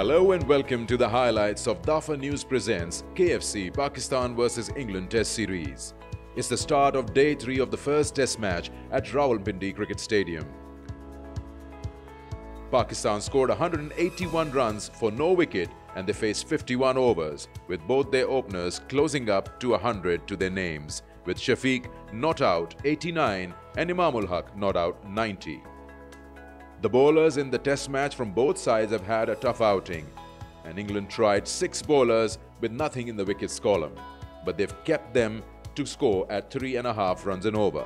Hello and welcome to the highlights of Dafa News presents KFC Pakistan vs England Test Series. It's the start of day 3 of the first Test match at Rawalpindi Cricket Stadium. Pakistan scored 181 runs for no wicket and they faced 51 overs, with both their openers closing up to 100 to their names, with Shafiq not out 89 and Imamul Haq not out 90. The bowlers in the Test match from both sides have had a tough outing, and England tried 6 bowlers with nothing in the wickets column, but they've kept them to score at 3.5 runs and over.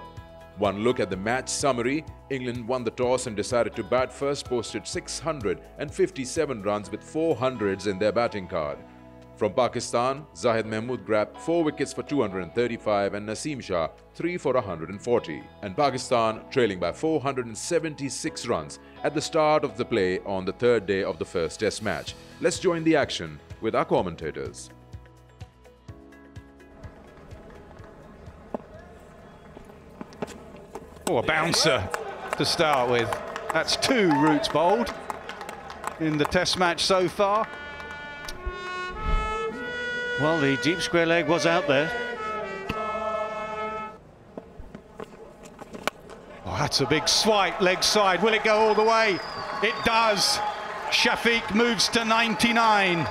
One look at the match summary: England won the toss and decided to bat first, posted 657 runs with 400s in their batting card. From Pakistan, Zahid Mahmood grabbed 4 wickets for 235 and Naseem Shah 3 for 140. And Pakistan trailing by 476 runs at the start of the play on the third day of the first Test match. Let's join the action with our commentators. Oh, a bouncer to start with. That's 2 routes bowled in the Test match so far. Well, the deep square leg was out there. Oh, that's a big swipe, leg side. Will it go all the way? It does. Shafiq moves to 99.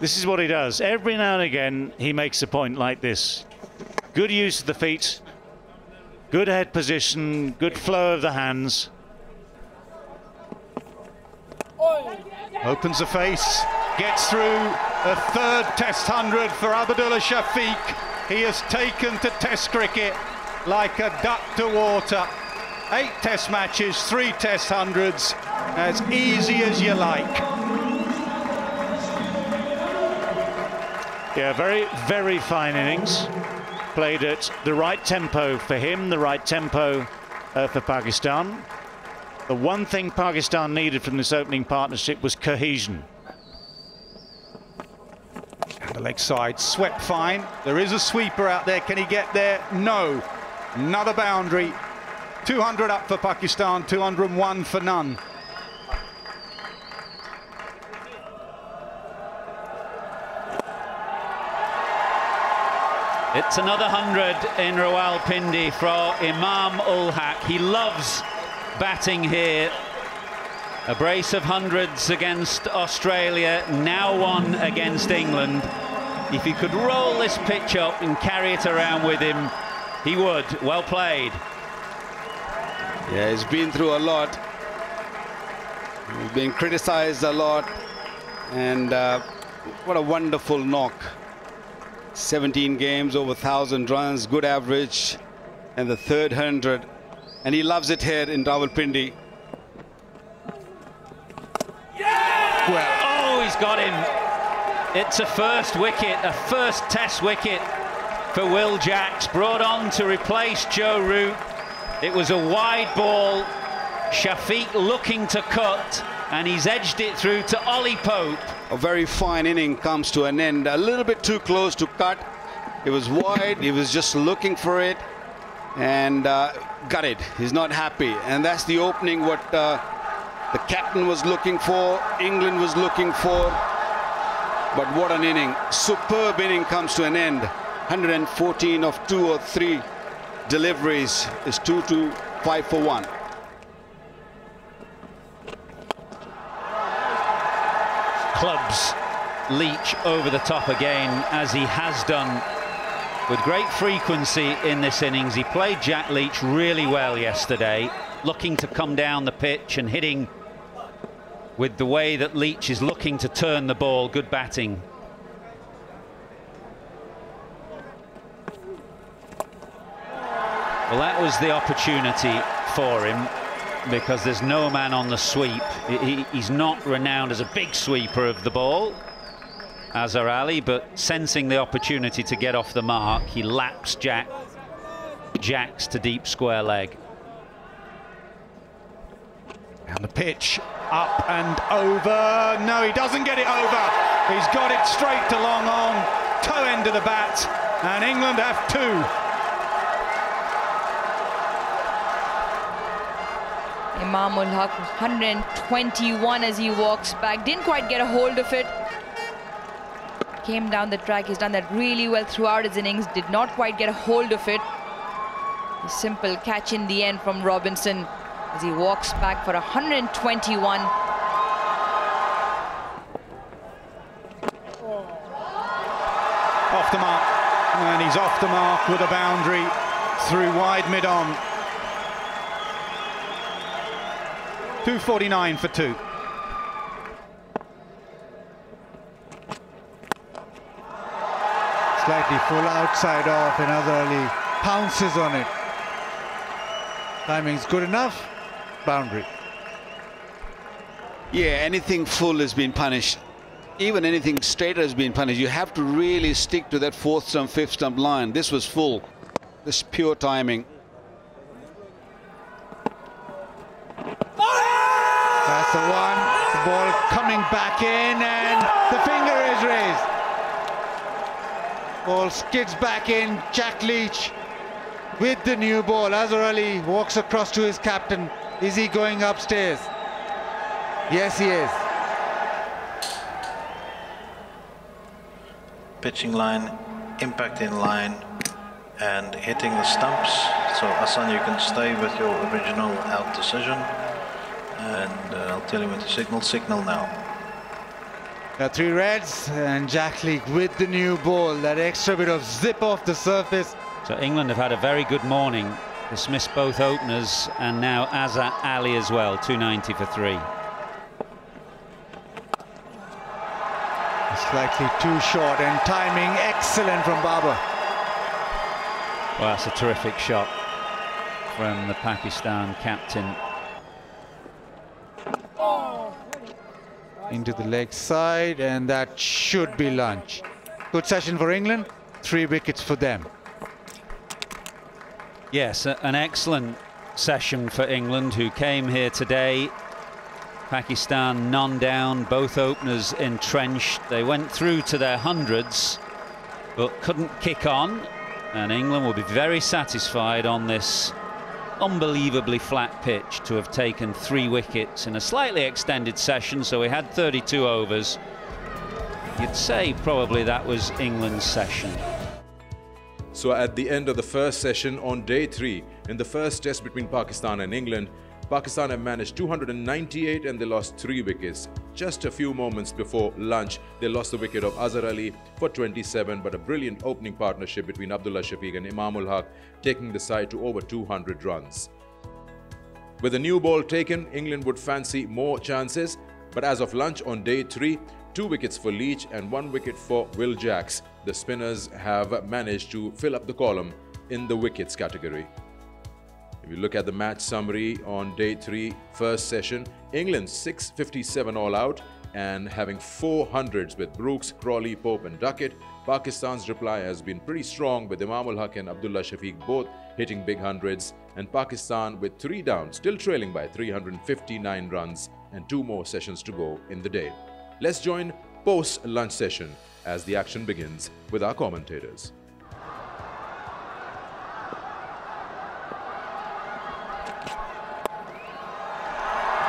This is what he does. Every now and again, he makes a point like this. Good use of the feet, good head position, good flow of the hands. Opens the face, gets through a 3rd Test 100 for Abdullah Shafiq. He has taken to Test cricket like a duck to water. 8 Test matches, 3 Test 100s, as easy as you like. Yeah, very, very fine innings. Played at the right tempo for him, the right tempo for Pakistan. The one thing Pakistan needed from this opening partnership was cohesion. And the leg side swept fine. There is a sweeper out there. Can he get there? No. Another boundary. 200 up for Pakistan, 201 for none. It's another 100 in Rawalpindi for Imamul Haq. He loves batting here. A brace of 100s against Australia, now 1 against England. If he could roll this pitch up and carry it around with him, he would. Well played. Yeah, he's been through a lot. He's been criticised a lot. And what a wonderful knock. 17 games, over 1,000 runs, good average, and the 3rd 100. And he loves it here in Rawalpindi. Yeah! Well, oh, he's got him. It's a first wicket, a first Test wicket for Will Jacks, brought on to replace Joe Root. It was a wide ball. Shafiq looking to cut, and he's edged it through to Ollie Pope. A very fine inning comes to an end. A little bit too close to cut. It was wide. He was just looking for it and got it. He's not happy. And that's the opening what the captain was looking for, England was looking for. But what an inning. Superb inning comes to an end. 114 of 2 or 3 deliveries is 5 for 1. Clubs Leach over the top again, as he has done with great frequency in this innings. He played Jack Leach really well yesterday, looking to come down the pitch and hitting with the way that Leach is looking to turn the ball. Good batting. Well, that was the opportunity for him, because there's no man on the sweep. He's not renowned as a big sweeper of the ball, Azhar Ali, but sensing the opportunity to get off the mark, he laps Jacks to deep square leg. And the pitch up and over. No, he doesn't get it over. He's got it straight to long on, toe end of the bat, and England have 2. Imam ul Haq 121 as he walks back. Didn't quite get a hold of it. Came down the track. He's done that really well throughout his innings. Did not quite get a hold of it. A simple catch in the end from Robinson as he walks back for 121. Off the mark, and he's off the mark with a boundary through wide mid-on. 249 for 2. Slightly full outside off, and Azhar Ali pounces on it. Timing's good enough. Boundary. Yeah, anything full has been punished. Even anything straight has been punished. You have to really stick to that 4th stump, 5th stump line. This was full. This is pure timing. That's the one. The ball coming back in, and the finger is raised. Ball skids back in. Jack Leach with the new ball. Azhar Ali walks across to his captain. Is he going upstairs? Yes, he is. Pitching line, impact in line, and hitting the stumps. So Hassan, you can stay with your original out decision, and I'll tell you when to signal now. Got 3 reds, and Jack Leach with the new ball, that extra bit of zip off the surface. So England have had a very good morning. Dismissed both openers, and now Azhar Ali as well. 290 for 3. Slightly too short, and timing excellent from Babar. Well, that's a terrific shot from the Pakistan captain. Into the leg side, and that should be lunch. Good session for England. 3 wickets for them. Yes, an excellent session for England, who came here today. Pakistan none down, both openers entrenched. They went through to their hundreds, but couldn't kick on. And England will be very satisfied on this unbelievably flat pitch to have taken 3 wickets in a slightly extended session. So we had 32 overs. You'd say probably that was England's session. So at the end of the first session on day 3, in the first test between Pakistan and England, Pakistan have managed 298 and they lost 3 wickets. Just a few moments before lunch, they lost the wicket of Azhar Ali for 27, but a brilliant opening partnership between Abdullah Shafiq and Imam ul Haq, taking the side to over 200 runs. With the new ball taken, England would fancy more chances, but as of lunch on day 3, 2 wickets for Leach and 1 wicket for Will Jacks. The spinners have managed to fill up the column in the wickets category. If you look at the match summary on day 3, first session, England 657 all out and having 400s with Brooks, Crawley, Pope and Duckett. Pakistan's reply has been pretty strong, with Imam ul Haq and Abdullah Shafiq both hitting big hundreds, and Pakistan with 3 down, still trailing by 359 runs and 2 more sessions to go in the day. Let's join post-lunch session as the action begins with our commentators.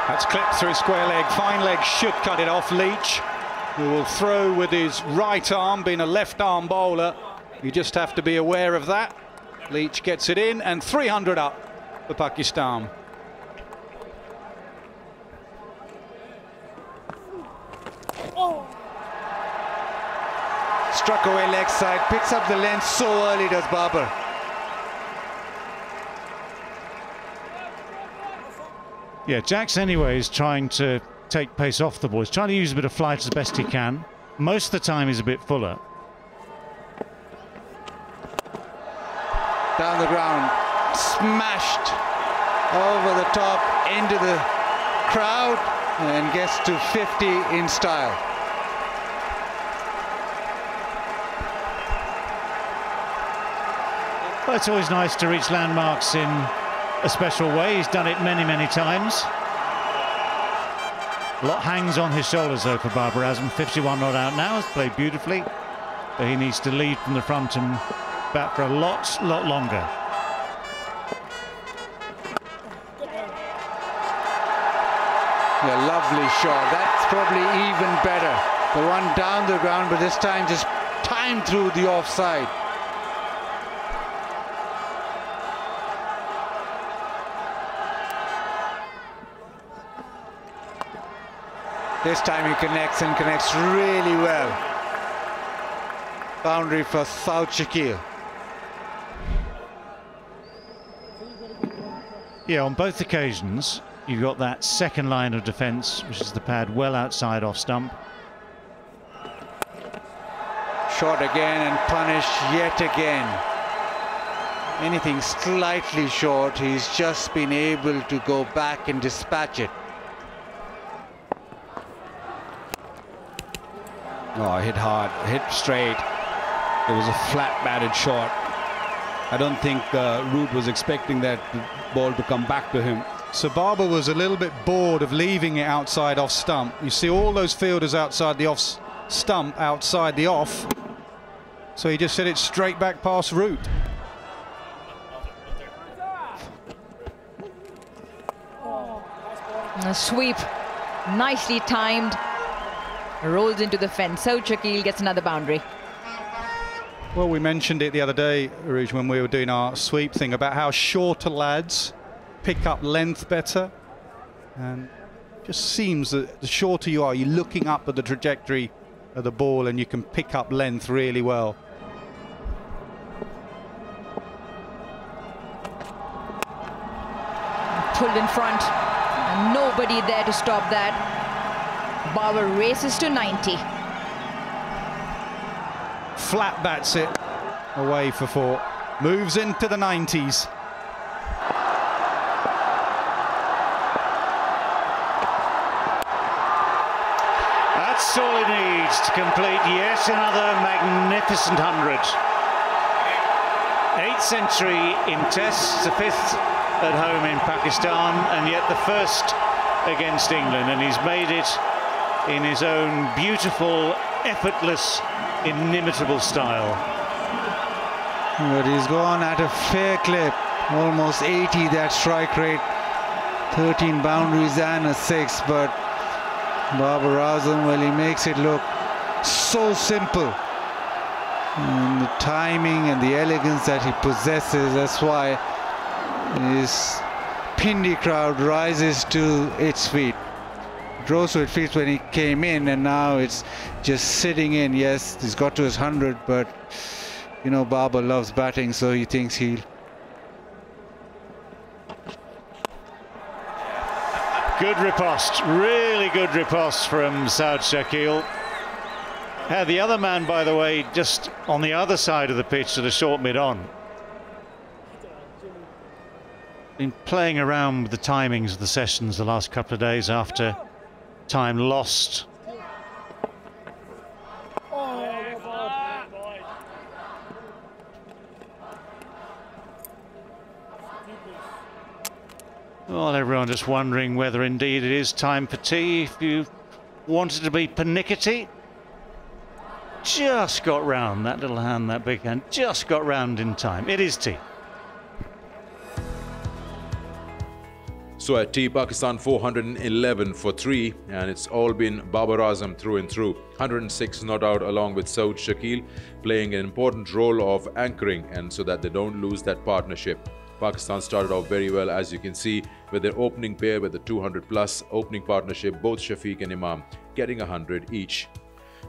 That's clipped through square leg. Fine leg should cut it off. Leach, who will throw with his right arm, being a left arm bowler. You just have to be aware of that. Leach gets it in, and 300 up for Pakistan. Struck away leg side, picks up the length so early does Babar. Yeah, Jacks anyway is trying to take pace off the ball. He's trying to use a bit of flight as best he can. Most of the time he's a bit fuller. Down the ground, smashed over the top into the crowd and gets to 50 in style. Well, it's always nice to reach landmarks in a special way. He's done it many, many times. A lot hangs on his shoulders though for Babar Azam. 51 not out now, has played beautifully, but he needs to lead from the front and bat for a lot longer. A lovely shot. That's probably even better. The one down the ground, but this time just timed through the offside. This time he connects and connects really well. Boundary for South Shakil. Yeah, on both occasions, you've got that second line of defence, which is the pad well outside off stump. Shot again and punished yet again. Anything slightly short, he's just been able to go back and dispatch it. Oh, hit hard, hit straight. It was a flat batted shot. I don't think Root was expecting that ball to come back to him. So Barber was a little bit bored of leaving it outside off stump. You see all those fielders outside the off stump, outside the off. So he just hit it straight back past Root. A sweep, nicely timed. Rolls into the fence. So Shakil gets another boundary. Well, we mentioned it the other day, Rouge, when we were doing our sweep thing, about how shorter lads pick up length better. And it just seems that the shorter you are, you're looking up at the trajectory of the ball and you can pick up length really well. Pulled in front, and nobody there to stop that. Barber races to 90. Flat bats it away for 4. Moves into the 90s. That's all he needs to complete yet another magnificent 100. 8th century in tests, the 5th at home in Pakistan, and yet the 1st against England, and he's made it in his own beautiful, effortless, inimitable style. But he's gone at a fair clip, almost 80 that strike rate, 13 boundaries and a 6, but Babar Azam, well, he makes it look so simple. And the timing and the elegance that he possesses, that's why his Pindi crowd rises to its feet. It rose to its feet when he came in, and now it's just sitting in. Yes, he's got to his 100, but you know, Babar loves batting, so he thinks he'll. Good riposte, really good riposte from Saud Shakil. The other man, by the way, just on the other side of the pitch to the short mid-on. Been playing around with the timings of the sessions the last couple of days after time lost. Well, everyone just wondering whether indeed it is time for tea. If you wanted to be pernickety, just got round, that little hand, that big hand, just got round in time. It is tea. So at tea, Pakistan 411 for 3, and it's all been Babar Azam through and through. 106 not out along with Saud Shakil, playing an important role of anchoring and so that they don't lose that partnership. Pakistan started off very well, as you can see, with their opening pair with the 200+ opening partnership, both Shafiq and Imam getting 100 each.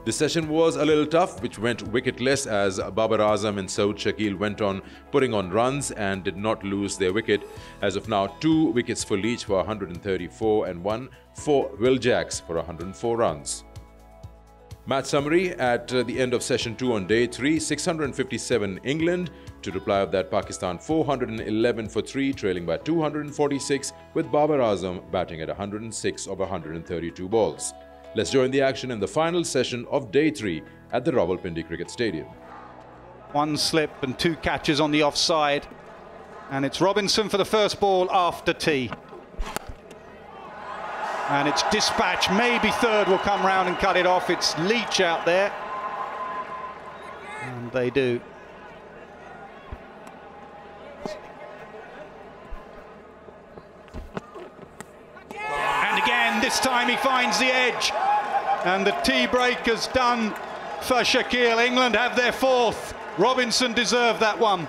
The session was a little tough, which went wicketless as Babar Azam and Saud Shakil went on putting on runs and did not lose their wicket. As of now, 2 wickets for Leach for 134 and 1 for Will Jacks for 104 runs. Match summary at the end of session 2 on day 3, 657 England. To reply of that, Pakistan 411 for 3, trailing by 246, with Babar Azam batting at 106 of 132 balls. Let's join the action in the final session of day 3 at the Rawalpindi Cricket Stadium. 1 slip and 2 catches on the offside, and it's Robinson for the first ball after tea. And it's dispatch, maybe third will come round and cut it off. It's Leach out there, and they do. And again, this this time he finds the edge. And the tea break is done for Shaquille. England have their fourth. Robinson deserved that one.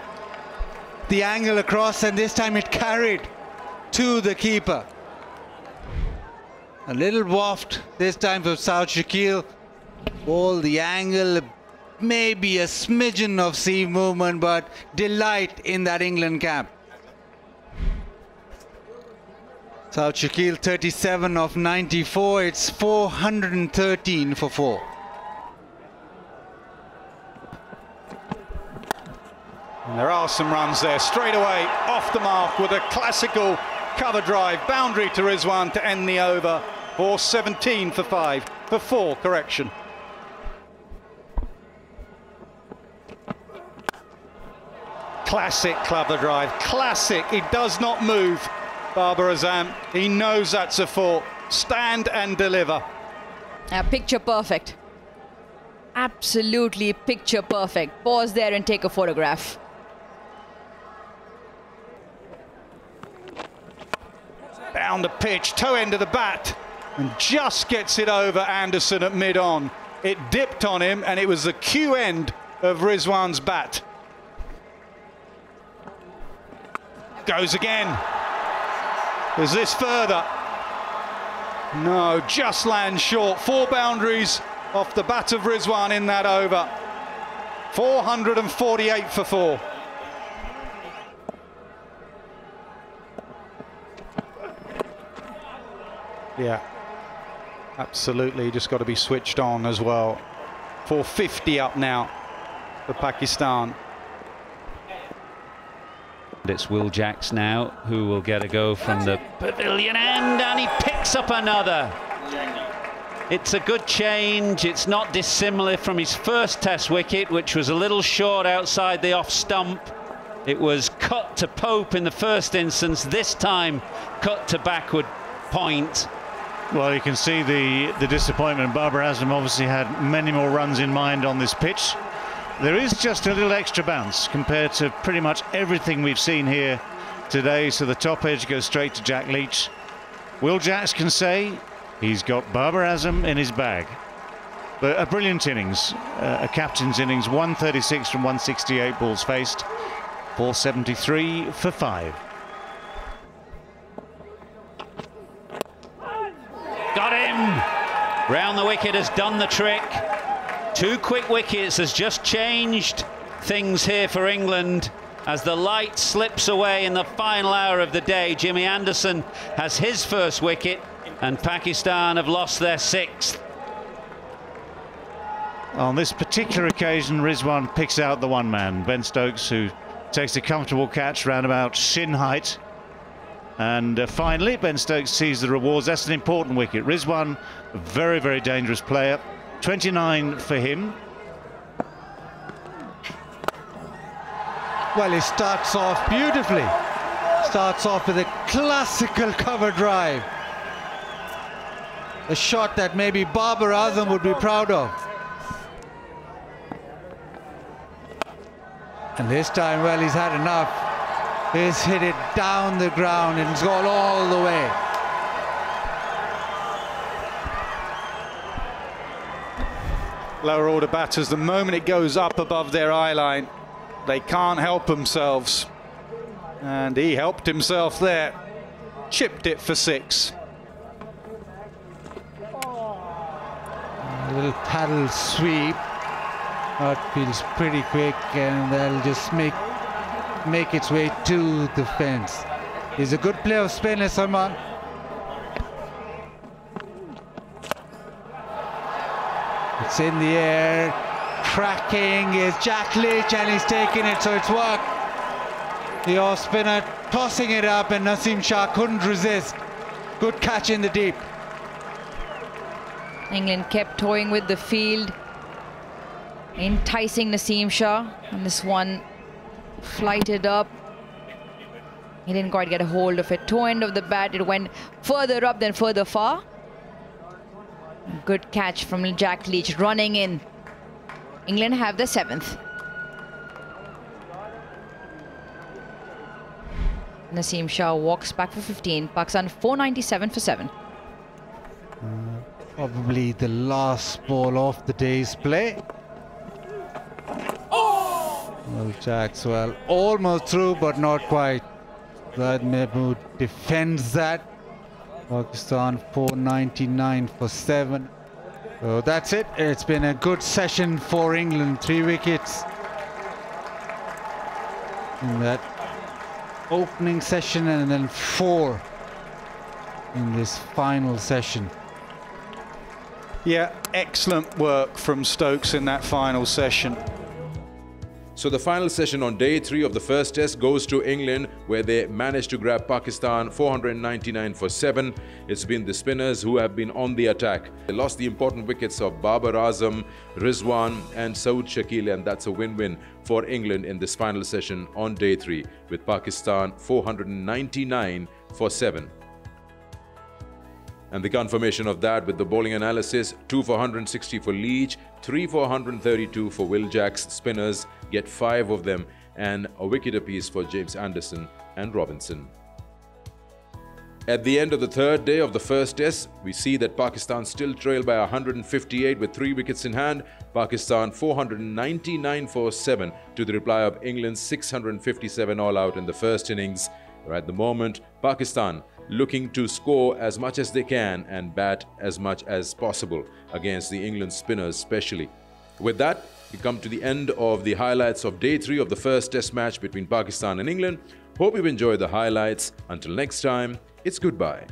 The angle across, and this time it carried to the keeper. A little waft this time for South Shaquille. Ball, the angle, maybe a smidgen of seam movement, but delight in that England camp. South Shaquille 37 of 94. It's 413 for 4. And there are some runs there straight away off the mark with a classical cover drive, boundary to Rizwan to end the over for 17 for 5, for 4, correction. Classic cover drive, classic. He does not move, Babar Azam. He knows that's a 4. Stand and deliver. Picture perfect. Absolutely picture perfect. Pause there and take a photograph. Down the pitch, toe end of the bat, and just gets it over Anderson at mid-on. It dipped on him, and it was the Q end of Rizwan's bat. Goes again. Is this further? No, just lands short. 4 boundaries off the bat of Rizwan in that over. 448 for 4. Yeah, absolutely. Just got to be switched on as well. 450 up now for Pakistan. It's Will Jacks now who will get a go from the pavilion end, and he picks up another. It's a good change. It's not dissimilar from his first Test wicket, which was a little short outside the off stump. It was cut to Pope in the first instance. This time cut to backward point. Well, you can see the disappointment. Babar Azam obviously had many more runs in mind on this pitch. There is just a little extra bounce compared to pretty much everything we've seen here today. So the top edge goes straight to Jack Leach. Will Jacks can say he's got Babar Azam in his bag. But a brilliant innings, a captain's innings, 136 from 168 balls faced, 473 for 5. Got him! Round the wicket has done the trick. 2 quick wickets has just changed things here for England as the light slips away in the final hour of the day. Jimmy Anderson has his first wicket and Pakistan have lost their 6th. On this particular occasion, Rizwan picks out the one man, Ben Stokes, who takes a comfortable catch round about shin height. And finally, Ben Stokes sees the rewards. That's an important wicket. Rizwan, a very, very dangerous player. 29 for him. Well, he starts off beautifully. Starts off with a classical cover drive. A shot that maybe Babar Azam would be proud of. And this time, well, he's had enough. He's hit it down the ground and it's gone all the way. Lower order batters, the moment it goes up above their eye line, they can't help themselves. And he helped himself there. Chipped it for 6. A little paddle sweep. That feels pretty quick, and that'll just make its way to the fence. He's a good player of spin, Salman. It's in the air. Tracking is Jack Leach, and he's taking it, so it's worked. The off spinner tossing it up, and Naseem Shah couldn't resist. Good catch in the deep. England kept toying with the field, enticing Naseem Shah, and this one flighted up. He didn't quite get a hold of it. Toe end of the bat, it went further up than further far. Good catch from Jack Leach, running in. England have the 7th. Naseem Shah walks back for 15. Pakistan 497 for 7. probably the last ball of the day's play. Well, Jackswell almost through, but not quite. Zaid Mahmood defends that. Pakistan 499 for 7. So that's it. It's been a good session for England. 3 wickets in that opening session and then 4 in this final session. Yeah, excellent work from Stokes in that final session. So the final session on day 3 of the first test goes to England, where they managed to grab Pakistan 499 for 7. It's been the spinners who have been on the attack. They lost the important wickets of Babar Azam, Rizwan and Saud Shakil, and that's a win-win for England in this final session on day 3, with Pakistan 499 for 7. And the confirmation of that with the bowling analysis: 2 for 160 for Leach, 3 for 132 for Will Jacks. Spinners get 5 of them, and a wicket apiece for James Anderson and Robinson. At the end of the third day of the first test, we see that Pakistan still trail by 158 with 3 wickets in hand. Pakistan 499 for 7 to the reply of England's 657 all out in the first innings. At the moment, Pakistan looking to score as much as they can and bat as much as possible against the England spinners especially. With that, we come to the end of the highlights of day 3 of the first test match between Pakistan and England. Hope you've enjoyed the highlights. Until next time, it's goodbye.